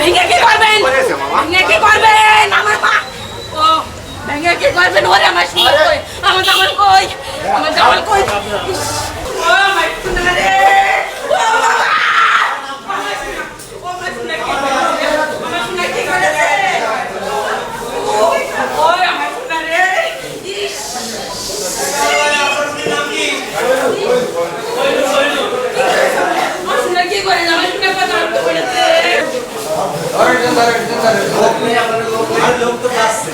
ভেঙে কি করবেন? ভেঙে কি করবেন? আমার মা ও ভেঙে কি করবেন? ওরে আমার সুন্দর কই, আমার জামাল কই, আমার জামাল কই। ও আমার সোনা রে, ও বাবা, আমার সোনা, ও আমার সোনা কি করেছে? আমার সোনা কি করেছে? ও আমার সোনা রে, ইস আমার সোনা কি করে? আমার সোনা কথা বলতে পেরেছে। লোক তো আসছে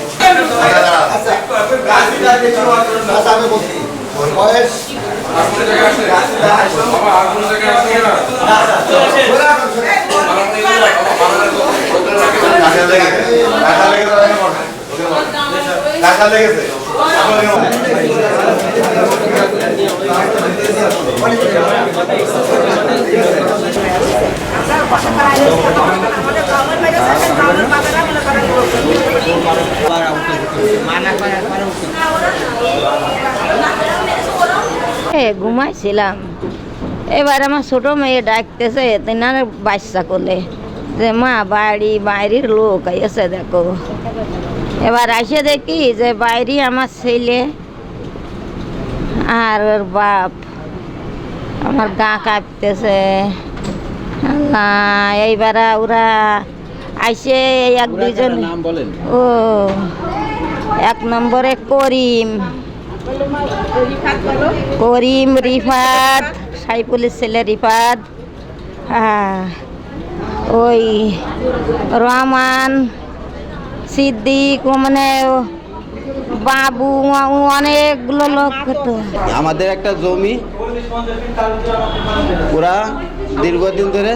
বয়স টাকা লেগেছে ঘুমাইছিলাম, এবার আমার ছোট মেয়ে ডাকতেছে তেনার বাচ্চা করলে যে মা বাড়ি বাইরের লোক এসে দেখো। এবার আসে দেখি যে বাইরে আমার ছেলে আর ওর বাপ। আমার গা কাঁপতেছে। এইবার ওরা আইসে এক দুজন, ও এক নম্বরে করিম, করিম, রিফাত, সাইফুলের ছেলে রিফাত, হ্যাঁ ওই রহমান, সিদ্দিক, মানে বাবু, অনেকগুলো লোক হতো। আমাদের একটা জমি ওরা দীর্ঘদিন ধরে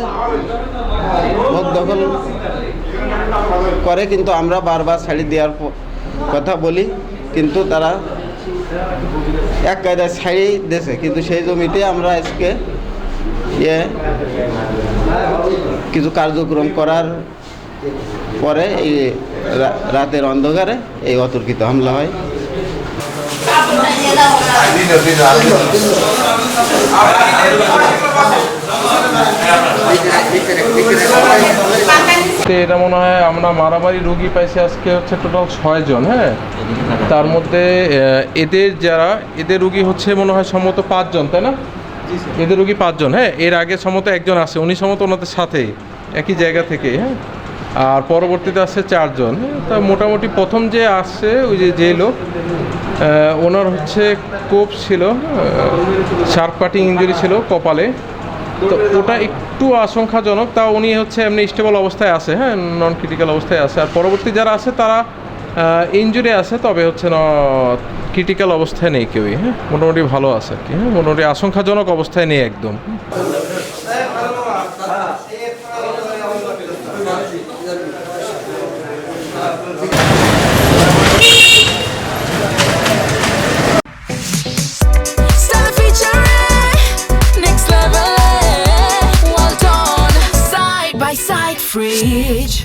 দখল করে, কিন্তু আমরা বারবার ছাড়ি দেওয়ার কথা বলি, কিন্তু তারা এক কায়দায় ছাড়ি দিয়েছে। কিন্তু সেই জমিতে আমরা আজকে কিছু কার্যক্রম করার পরে এই রাতের অন্ধকারে এই অতর্কিত হামলা হয়। এটা মনে হয় আমরা মারামারি রুগী পাইছি আজকে হচ্ছে টোটাল 6 জন। হ্যাঁ, তার মধ্যে এদের রুগী হচ্ছে মনে হয় সম্ভবত 5 জন, তাই না? এদের রুগী 5 জন। হ্যাঁ, এর আগে সম্ভবত একজন আছে, উনি সম্ভবত ওনাদের সাথে একই জায়গা থেকে। হ্যাঁ, আর পরবর্তীতে আসছে 4 জন। হ্যাঁ, তা মোটামুটি প্রথম যে আসছে ওই যে লোক, ওনার হচ্ছে কোপ ছিল, শার্প কাটিং ইঞ্জুরি ছিল কপালে। তো ওটা একটু আশঙ্কাজনক, তা উনি হচ্ছে এমনি স্টেবল অবস্থায় আছে, হ্যাঁ, নন ক্রিটিক্যাল অবস্থায় আছে। আর পরবর্তী যারা আছে তারা ইনজুরি আছে, তবে হচ্ছে ক্রিটিক্যাল অবস্থায় নেই কেউই। হ্যাঁ, মোটামুটি ভালো আছে আর কি। হ্যাঁ, মোটামুটি আশঙ্কাজনক অবস্থায় নেই একদম। Fridge.